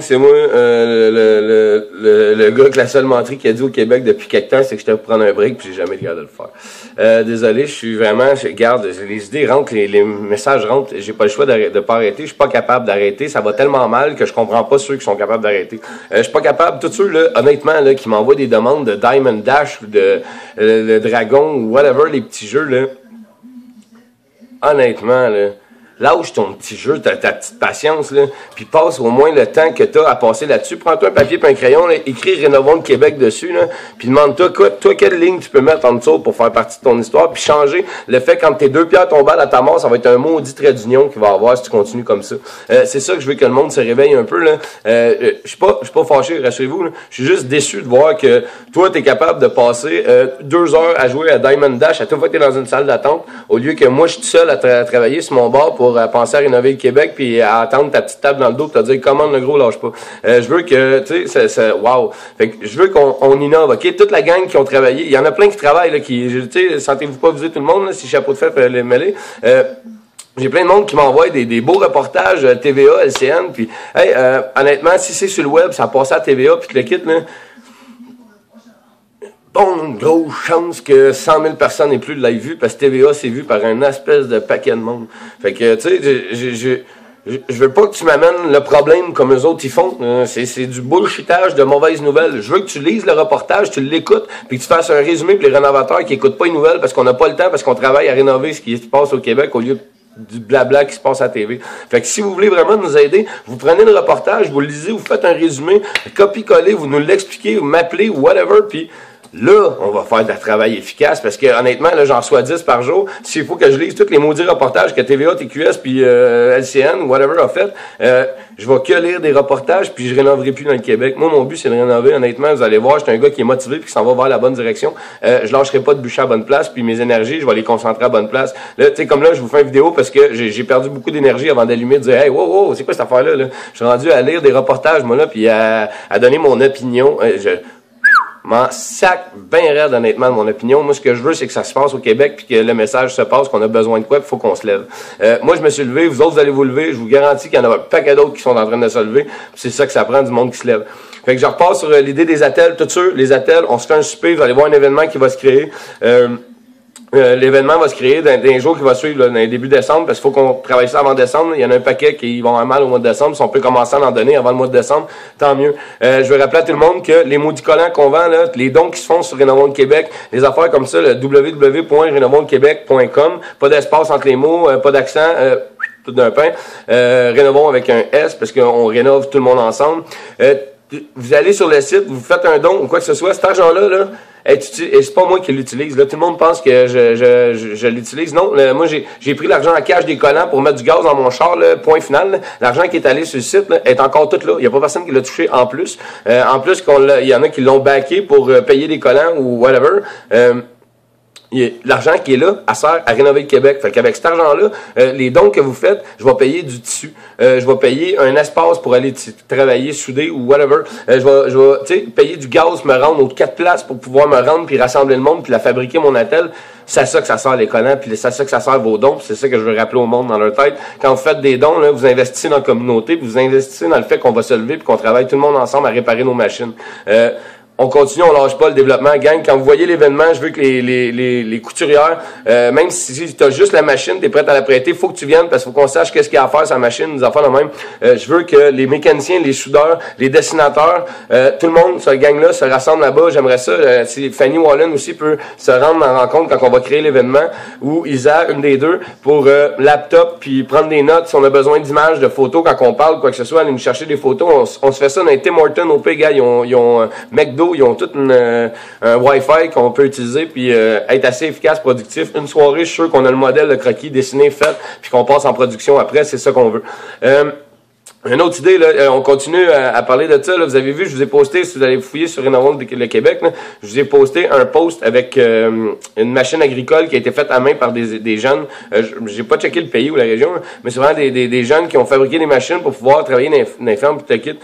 C'est moi, le gars que la seule menterie qui a dit au Québec depuis quelque temps, c'est que j'étais pour prendre un break, puis j'ai jamais le gars de le faire. Désolé, je suis vraiment, garde, les idées rentrent, les messages rentrent, j'ai pas le choix de pas arrêter, je suis pas capable d'arrêter, ça va tellement mal que je comprends pas ceux qui sont capables d'arrêter. Je suis pas capable, tous ceux là, honnêtement là, qui m'envoient des demandes de Diamond Dash ou de le Dragon ou whatever, les petits jeux là. Honnêtement là. Lâche ton petit jeu, ta petite patience, là, puis passe au moins le temps que tu as à passer là-dessus. Prends-toi un papier et un crayon, là, écris Rénovons le Québec dessus, là, puis demande-toi, toi, quelle ligne tu peux mettre en dessous pour faire partie de ton histoire, puis changer le fait quand tes 2 pierres tombent à ta mort, ça va être un maudit trait d'union qu'il va avoir si tu continues comme ça. C'est ça que je veux que le monde se réveille un peu, là. Je suis pas fâché, rassurez-vous, là. Je suis juste déçu de voir que toi, tu es capable de passer 2 heures à jouer à Diamond Dash à toute fois que tu es dans une salle d'attente, au lieu que moi, je suis tout seul à travailler sur mon bar pour penser à rénover le Québec puis à attendre ta petite table dans le dos pour te dire commande le gros, lâche pas. Je veux que, tu sais, wow. Fait que je veux qu'on innove, ok? Toute la gang qui ont travaillé, il y en a plein qui travaillent, là, tu sais, sentez-vous pas viser tout le monde, là, si chapeau de fait les mêler. J'ai plein de monde qui m'envoie des beaux reportages TVA, LCN, puis hey, honnêtement, si c'est sur le web, ça a passé à TVA puis que le kit, là, bon, une grosse chance que 100 000 personnes n'aient plus de live vue, parce que TVA, c'est vu par un espèce de paquet de monde. Fait que, tu sais, je veux pas que tu m'amènes le problème comme eux autres ils font. C'est du bullshitage de mauvaises nouvelles. Je veux que tu lises le reportage, tu l'écoutes, puis que tu fasses un résumé pour les rénovateurs qui écoutent pas les nouvelles parce qu'on n'a pas le temps, parce qu'on travaille à rénover ce qui se passe au Québec au lieu du blabla qui se passe à la TV. Fait que si vous voulez vraiment nous aider, vous prenez le reportage, vous le lisez, vous faites un résumé, copie-coller, vous nous l'expliquez, vous m'appelez ou whatever, puis là, on va faire un travail efficace parce que honnêtement, là, j'en reçois 10 par jour. S'il faut que je lise tous les maudits reportages que TVA, TQS puis LCN ou whatever a fait, je vais que lire des reportages puis je rénoverai plus dans le Québec. Moi, mon but, c'est de rénover. Honnêtement, vous allez voir, je suis un gars qui est motivé puis qui s'en va vers la bonne direction. Je lâcherai pas de bûcher à bonne place puis mes énergies, je vais les concentrer à bonne place. Là, tu sais, comme là, je vous fais une vidéo parce que j'ai perdu beaucoup d'énergie avant d'allumer, de dire, hey, wow, c'est quoi cette affaire-là, là? Je suis rendu à lire des reportages, moi, là, puis à donner mon opinion. M'en sac bien raide, honnêtement, de mon opinion. Moi, ce que je veux, c'est que ça se passe au Québec, puis que le message se passe, qu'on a besoin de quoi, puis il faut qu'on se lève. Moi, je me suis levé, vous autres, vous allez vous lever. Je vous garantis qu'il y en a un paquet d'autres qui sont en train de se lever. C'est ça que ça prend, du monde qui se lève. Fait que je repasse sur l'idée des attelles. Tout ça, les attelles, on se fait un souper, vous allez voir un événement qui va se créer. L'événement va se créer dans les jours qui vont suivre, là, dans les débuts décembre, parce qu'il faut qu'on travaille ça avant décembre. Il y en a un paquet qui vont avoir mal au mois de décembre. Si on peut commencer à en donner avant le mois de décembre, tant mieux. Je veux rappeler à tout le monde que les maudits collants qu'on vend, là, les dons qui se font sur Rénovons le Québec, les affaires comme ça, le www.renovonslequebec.com, pas d'espace entre les mots, pas d'accent, tout d'un pain. Rénovons avec un S, parce qu'on rénove tout le monde ensemble. Vous allez sur le site, vous faites un don ou quoi que ce soit, cet argent-là, là, et c'est pas moi qui l'utilise. Là, tout le monde pense que je l'utilise. Non, moi j'ai pris l'argent en cash des collants pour mettre du gaz dans mon char. Là, point final. L'argent qui est allé sur le site là, est encore tout là. Il n'y a pas personne qui l'a touché en plus. En plus, il y en a qui l'ont backé pour payer des collants ou whatever. L'argent qui est là, elle sert à rénover le Québec. Fait qu'avec cet argent-là, les dons que vous faites, je vais payer du tissu. Je vais payer un espace pour aller travailler, souder ou whatever. Je vais tu sais, payer du gaz, me rendre aux 4 places pour pouvoir me rendre, puis rassembler le monde, puis la fabriquer mon attel. C'est à ça que ça sert les collants, puis c'est à ça que ça sert vos dons, puis c'est ça que je veux rappeler au monde dans leur tête. Quand vous faites des dons, là, vous investissez dans la communauté, puis vous investissez dans le fait qu'on va se lever, puis qu'on travaille tout le monde ensemble à réparer nos machines. On continue, on lâche pas le développement. Gang, quand vous voyez l'événement, je veux que les couturières, même si tu as juste la machine, tu es prête à la prêter, faut que tu viennes parce qu'il faut qu'on sache qu'est-ce qu'il y a à faire sa machine, des affaires de même. Je veux que les mécaniciens, les soudeurs, les dessinateurs, tout le monde, ce gang-là, se rassemble là-bas. J'aimerais ça. Si Fanny Wallen aussi peut se rendre en rencontre quand on va créer l'événement, ou Isa, une des deux, pour laptop, puis prendre des notes. Si on a besoin d'images, de photos, quand on parle, quoi que ce soit, aller nous chercher des photos. On se fait ça dans les Tim Hortons, au gars, ils ont McDo, ils ont tout un Wi-Fi qu'on peut utiliser puis être assez efficace, productif. Une soirée, je suis sûr qu'on a le modèle de croquis dessiné, fait, puis qu'on passe en production après, c'est ça qu'on veut. Une autre idée, là, on continue à parler de ça. Là. Vous avez vu, je vous ai posté, si vous allez fouiller sur Rénovons le Québec, là, je vous ai posté un post avec une machine agricole qui a été faite à main par des jeunes. J'ai pas checké le pays ou la région, là, mais c'est vraiment des jeunes qui ont fabriqué des machines pour pouvoir travailler dans les fermes et tout.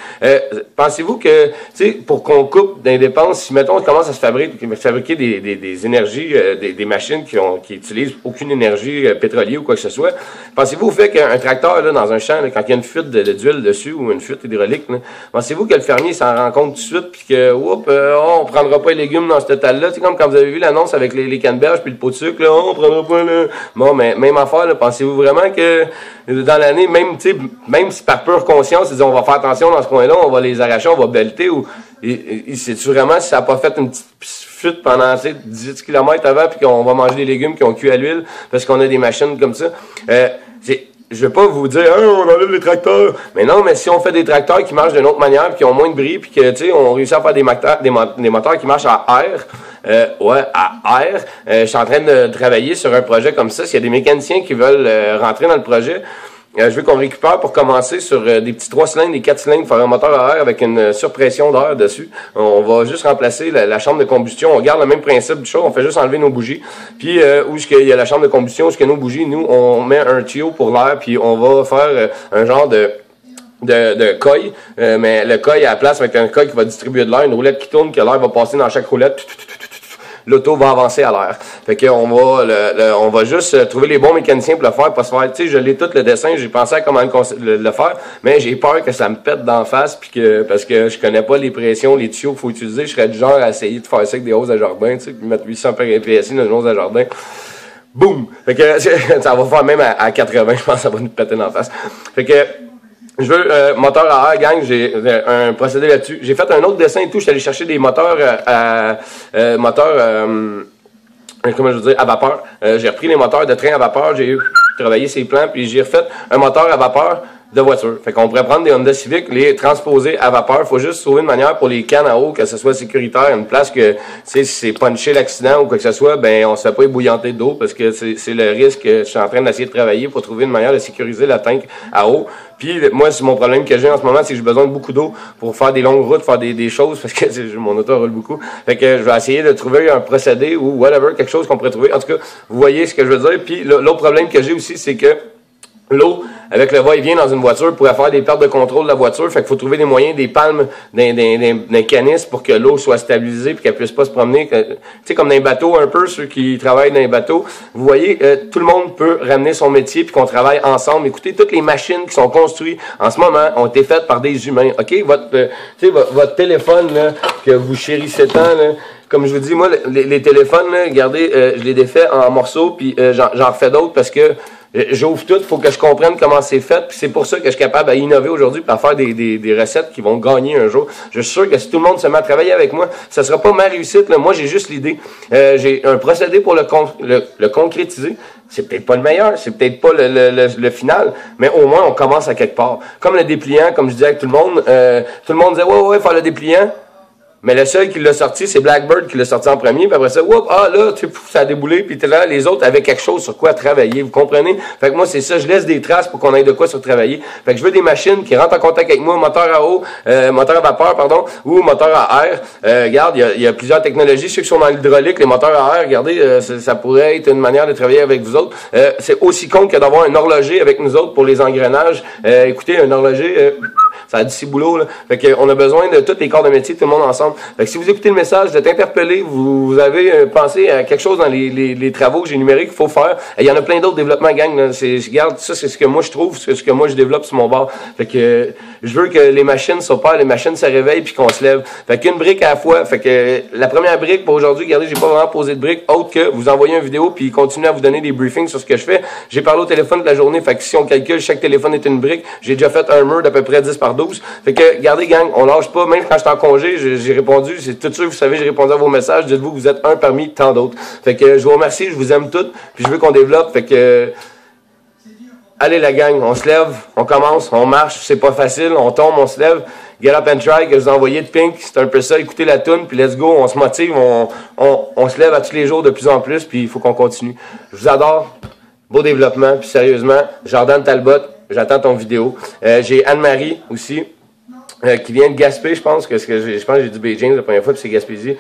Pensez-vous que, tu sais, pour qu'on coupe des dépenses, si mettons on commence à se fabriquer des énergies, des machines qui utilisent aucune énergie pétrolière ou quoi que ce soit, pensez-vous au fait qu'un tracteur là, dans un champ, là, quand il y a une fuite d'huile fuel dessus ou une fuite hydraulique, pensez-vous que le fermier s'en rend compte tout de suite puis que on prendra pas les légumes dans cet étal-là? C'est comme quand vous avez vu l'annonce avec les canneberges puis le pot de sucre, là, on prendra pas le... Bon, mais même affaire, là, pensez-vous vraiment que dans l'année, même si par pure conscience, ils disent on va faire attention dans ce coin-là, on va les arracher, on va belleter, ou c'est-tu vraiment si ça n'a pas fait une petite fuite pendant 18 km avant puis qu'on va manger des légumes qui ont cuit à l'huile parce qu'on a des machines comme ça? Je vais pas vous dire on enlève les tracteurs. Mais non, mais si on fait des tracteurs qui marchent d'une autre manière puis qui ont moins de bris puis que, tu sais, on réussit à faire des moteurs qui marchent à air, à air. Je suis en train de travailler sur un projet comme ça. S'il y a des mécaniciens qui veulent rentrer dans le projet, je veux qu'on récupère pour commencer sur des petits 3 cylindres, des 4 cylindres, faire un moteur à air avec une surpression d'air dessus. On va juste remplacer la chambre de combustion. On garde le même principe du show, on fait juste enlever nos bougies. Puis où il y a la chambre de combustion, où est-ce que nos bougies, nous, on met un tuyau pour l'air, puis on va faire un genre de coil, mais le coil à la place avec un coil qui va distribuer de l'air, une roulette qui tourne, que l'air va passer dans chaque roulette. L'auto va avancer à l'air. Fait que on va juste trouver les bons mécaniciens pour le faire, pas se faire, tu sais, je l'ai tout le dessin, j'ai pensé à comment le faire, mais j'ai peur que ça me pète d'en face puis parce que je connais pas les pressions, les tuyaux qu'il faut utiliser, je serais du genre à essayer de faire ça avec des hausses à jardin, tu sais, puis mettre 800 PSI dans une hausse à jardin. Boum! Fait que ça va faire même à 80, je pense que ça va nous péter d'en face. Fait que je veux moteur à air, gang, j'ai un procédé là-dessus. J'ai fait un autre dessin et tout, je suis allé chercher des moteurs comment je veux dire, à vapeur. J'ai repris les moteurs de train à vapeur, j'ai travaillé ces plans, puis j'ai refait un moteur à vapeur de voiture. Fait qu'on pourrait prendre des Honda Civic, les transposer à vapeur. Faut juste trouver une manière pour les cannes en haut, que ce soit sécuritaire, une place que, tu sais, si c'est punché l'accident ou quoi que ce soit, ben, on se fait pas ébouillanter d'eau parce que c'est le risque que je suis en train d'essayer de travailler pour trouver une manière de sécuriser la tank à eau. Puis, moi, c'est mon problème que j'ai en ce moment, c'est que j'ai besoin de beaucoup d'eau pour faire des longues routes, faire des choses, parce que mon auto roule beaucoup. Fait que je vais essayer de trouver un procédé ou whatever, quelque chose qu'on pourrait trouver. En tout cas, vous voyez ce que je veux dire. Puis, l'autre problème que j'ai aussi, c'est que l'eau, avec le va-et-vient dans une voiture, pourrait faire des pertes de contrôle de la voiture. Fait qu'il faut trouver des moyens, des palmes d'un canistre pour que l'eau soit stabilisée puis qu'elle puisse pas se promener. Tu sais, comme dans les bateaux un peu, ceux qui travaillent dans les bateaux. Vous voyez, tout le monde peut ramener son métier puis qu'on travaille ensemble. Écoutez, toutes les machines qui sont construites en ce moment ont été faites par des humains. OK? Votre téléphone, là, que vous chérissez tant, là, comme je vous dis, moi, les téléphones, là, regardez, je les défais en morceaux puis j'en refais d'autres parce que j'ouvre tout, il faut que je comprenne comment c'est fait, puis c'est pour ça que je suis capable à innover aujourd'hui, puis à faire des recettes qui vont gagner un jour. Je suis sûr que si tout le monde se met à travailler avec moi, ça sera pas ma réussite, là. Moi j'ai juste l'idée. J'ai un procédé pour le concrétiser. C'est peut-être pas le meilleur, c'est peut-être pas le final, mais au moins on commence à quelque part. Comme le dépliant, comme je disais avec tout le monde disait ouais, faire le dépliant. Mais le seul qui l'a sorti, c'est Blackbird qui l'a sorti en premier, puis après ça, là, ça a déboulé, puis là, les autres avaient quelque chose sur quoi travailler, vous comprenez? Fait que moi, c'est ça, je laisse des traces pour qu'on ait de quoi sur travailler. Fait que je veux des machines qui rentrent en contact avec moi, moteur à eau, moteur à vapeur, pardon, ou moteur à air. Regarde, il y a plusieurs technologies, ceux qui sont dans l'hydraulique, les moteurs à air, regardez, ça pourrait être une manière de travailler avec vous autres. C'est aussi con que d'avoir un horloger avec nous autres pour les engrenages. Écoutez, un horloger, ça a du si boulot, là. Fait qu'on a besoin de tous les corps de métier, tout le monde ensemble. Fait que si vous écoutez le message, vous êtes interpellé, vous avez pensé à quelque chose dans les travaux que j'ai numériques qu'il faut faire. Il y en a plein d'autres développements, gang, là. Regarde, ça, c'est ce que moi je trouve, c'est ce que moi je développe sur mon bar. Fait que je veux que les machines soient pas, les machines se réveillent puis qu'on se lève. Fait qu'une brique à la fois. Fait que la première brique pour aujourd'hui, regardez, j'ai pas vraiment posé de brique autre que vous envoyer une vidéo puis continuer à vous donner des briefings sur ce que je fais. J'ai parlé au téléphone de la journée. Fait que si on calcule, chaque téléphone est une brique. J'ai déjà fait un mur d'à peu près 10 par 12. Fait que, regardez, gang, on lâche pas. Même quand j'étais en congé, j'ai répondu. C'est tout sûr, vous savez, j'ai répondu à vos messages. Dites-vous que vous êtes un parmi tant d'autres. Fait que, je vous remercie, je vous aime toutes. Puis je veux qu'on développe. Fait que, allez la gang, on se lève, on commence, on marche. C'est pas facile, on tombe, on se lève. Get up and try, que je vous ai envoyé de Pink. C'est un peu ça. Écoutez la tune, puis let's go. On se motive, on se lève à tous les jours de plus en plus, puis il faut qu'on continue. Je vous adore. Beau développement, puis sérieusement, Jordan Talbot, j'attends ton vidéo. J'ai Anne-Marie aussi, qui vient de Gaspé, je pense que j'ai dit Beijing la première fois, puis c'est Gaspésie.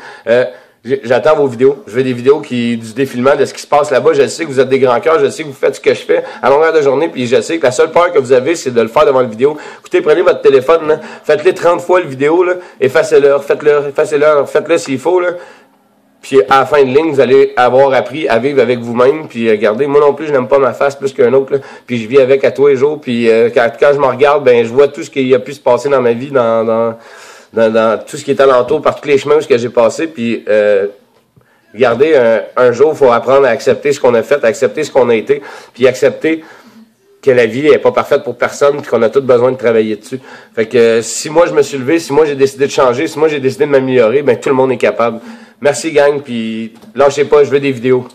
J'attends vos vidéos. Je veux des vidéos du défilement de ce qui se passe là-bas. Je sais que vous êtes des grands cœurs. Je sais que vous faites ce que je fais à longueur de journée. Puis je sais que la seule peur que vous avez, c'est de le faire devant la vidéo. Écoutez, prenez votre téléphone, là, faites-le 30 fois le vidéo, là, effacez-le, faites-le s'il faut, là. Puis à la fin de ligne, vous allez avoir appris à vivre avec vous-même. Puis regardez, moi non plus, je n'aime pas ma face plus qu'un autre. Là. Puis je vis avec à tous les jours. Puis quand je me regarde, ben je vois tout ce qui a pu se passer dans ma vie, dans tout ce qui est alentour, par tous les chemins que j'ai passé. Puis regardez, un jour, il faut apprendre à accepter ce qu'on a fait, à accepter ce qu'on a été, puis accepter que la vie n'est pas parfaite pour personne, puis qu'on a tous besoin de travailler dessus. Fait que si moi je me suis levé, si moi j'ai décidé de changer, si moi j'ai décidé de m'améliorer, ben tout le monde est capable. Merci gang, puis lâchez pas, je veux des vidéos.